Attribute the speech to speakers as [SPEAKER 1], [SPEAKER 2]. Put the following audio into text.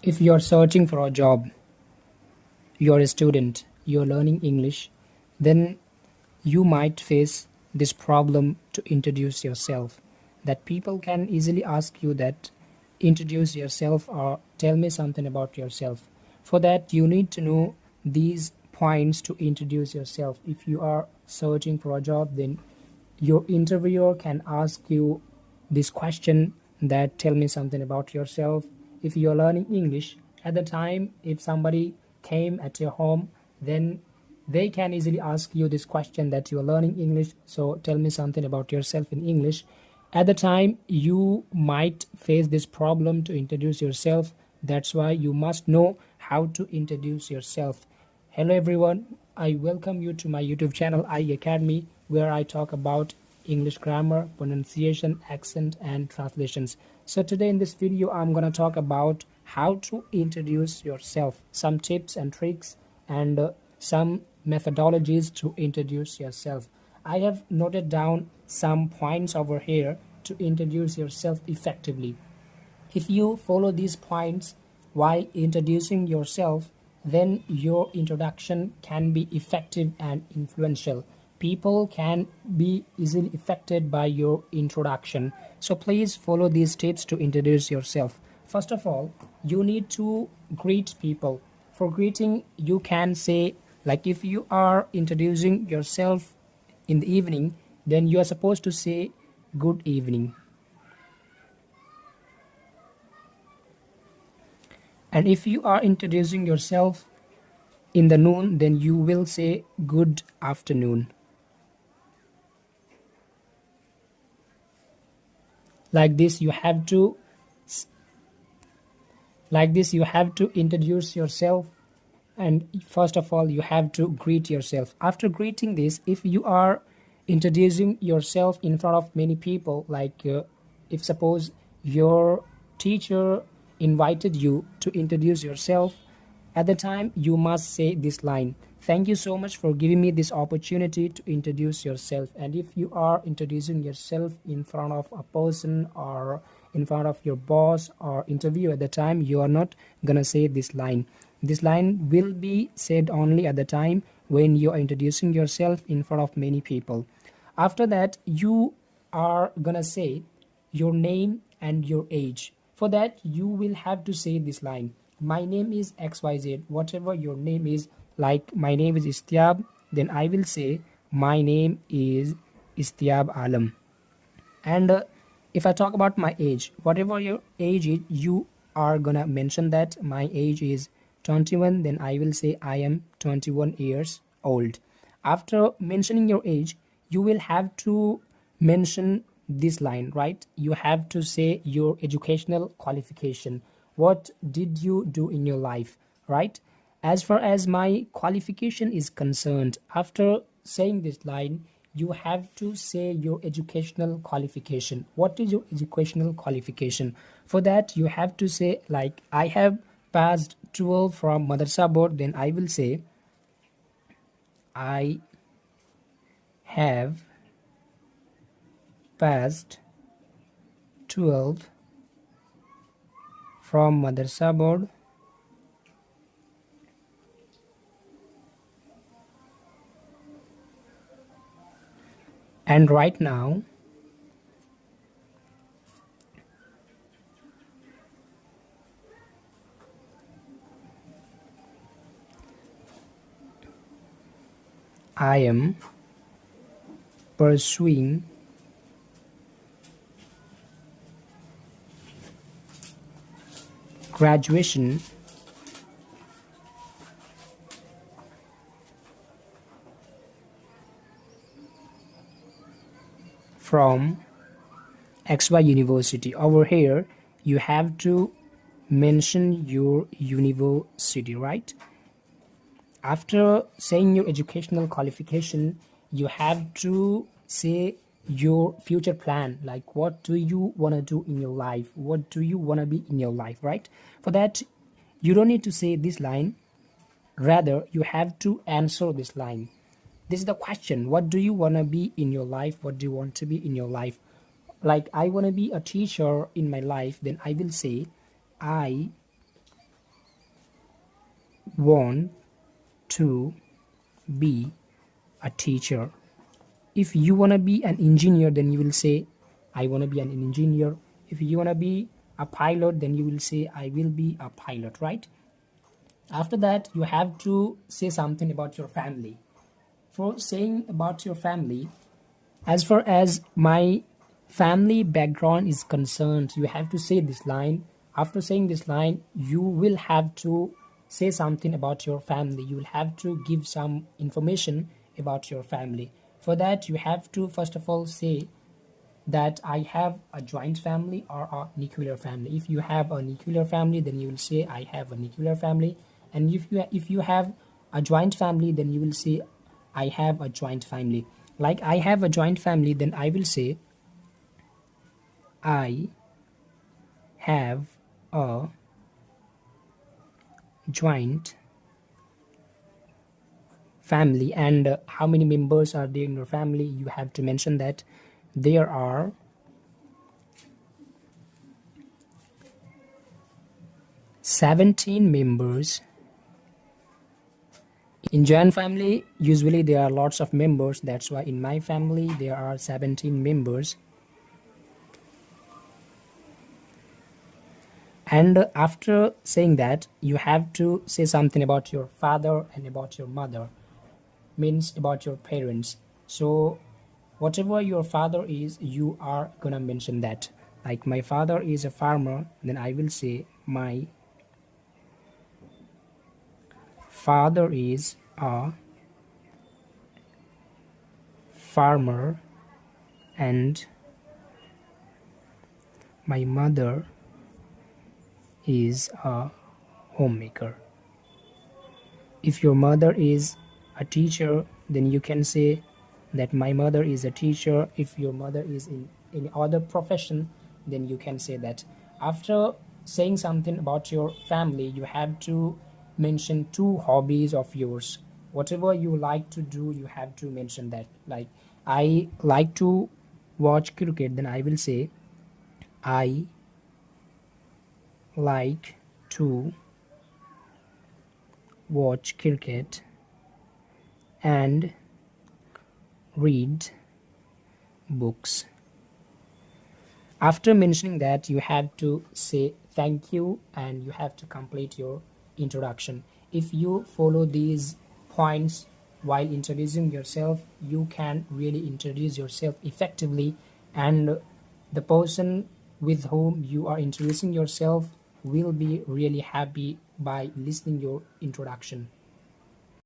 [SPEAKER 1] If you're searching for a job, you're a student, you're learning English, then you might face this problem to introduce yourself. That people can easily ask you that introduce yourself or tell me something about yourself. For that, you need to know these points to introduce yourself. If you are searching for a job, then your interviewer can ask you this question that tell me something about yourself. If you're learning English, at the time if somebody came at your home, then they can easily ask you this question that you're learning English, so tell me something about yourself in English. At the time you might face this problem to introduce yourself. That's why you must know how to introduce yourself. Hello everyone, I welcome you to my YouTube channel IE Academy, where I talk about English grammar, pronunciation, accent, and translations. So today in this video, I'm going to talk about how to introduce yourself, some tips and tricks, and some methodologies to introduce yourself. I have noted down some points over here to introduce yourself effectively. If you follow these points while introducing yourself, then your introduction can be effective and influential. People can be easily affected by your introduction. So please follow these tips to introduce yourself. First of all, you need to greet people. For greeting, you can say, like if you are introducing yourself in the evening, then you are supposed to say good evening. And if you are introducing yourself in the noon, then you will say good afternoon. Like this you have to introduce yourself, and first of all you have to greet yourself. After greeting this, if you are introducing yourself in front of many people, like if suppose your teacher invited you to introduce yourself, at the time you must say this line: thank you so much for giving me this opportunity to introduce yourself. And if you are introducing yourself in front of a person or in front of your boss or interview, at the time you are not gonna say this line. This line will be said only at the time when you are introducing yourself in front of many people. After that, you are gonna say your name and your age. For that, you will have to say this line: my name is XYZ, whatever your name is. Like my name is Istiab, then I will say my name is Istiab Alam. And if I talk about my age, whatever your age is, you are gonna mention that my age is 21, then I will say I am 21 years old. After mentioning your age, you will have to mention this line, right? You have to say your educational qualification. What did you do in your life, right? As far as my qualification is concerned, after saying this line, you have to say your educational qualification. What is your educational qualification? For that, you have to say, like, I have passed 12 from Madrasa board, then I will say I have passed 12 from Madrasa board, and right now I am pursuing graduation from XY University. Over here, you have to mention your university, right? After saying your educational qualification, you have to say your future plan, like what do you want to do in your life, what do you want to be in your life, right? For that, you don't need to say this line, rather you have to answer this line. This is the question: what do you want to be in your life, what do you want to be in your life? Like I want to be a teacher in my life, then I will say I want to be a teacher. If you want to be an engineer, then you will say, I want to be an engineer. If you want to be a pilot, then you will say, I will be a pilot, right? After that, you have to say something about your family. For saying about your family, as far as my family background is concerned, you have to say this line. After saying this line, you will have to say something about your family. You will have to give some information about your family. For that, you have to first of all say that I have a joint family or a nuclear family. If you have a nuclear family, then you will say I have a nuclear family. And if you have a joint family, then you will say I have a joint family. Like I have a joint family, then I will say I have a joint family. And how many members are there in your family? You have to mention that there are 17 members. In joint family, usually there are lots of members. That's why in my family there are 17 members. And after saying that, you have to say something about your father and about your mother, means about your parents. So whatever your father is, you are gonna mention that. Like my father is a farmer, then I will say my father is a farmer and my mother is a homemaker. If your mother is a teacher, then you can say that my mother is a teacher. If your mother is in any other profession, then you can say that. After saying something about your family, you have to mention two hobbies of yours. Whatever you like to do, you have to mention that. Like I like to watch cricket, then I will say I like to watch cricket and read books. After mentioning that, you have to say thank you and you have to complete your introduction. If you follow these points while introducing yourself, you can really introduce yourself effectively, and the person with whom you are introducing yourself will be really happy by listening your introduction.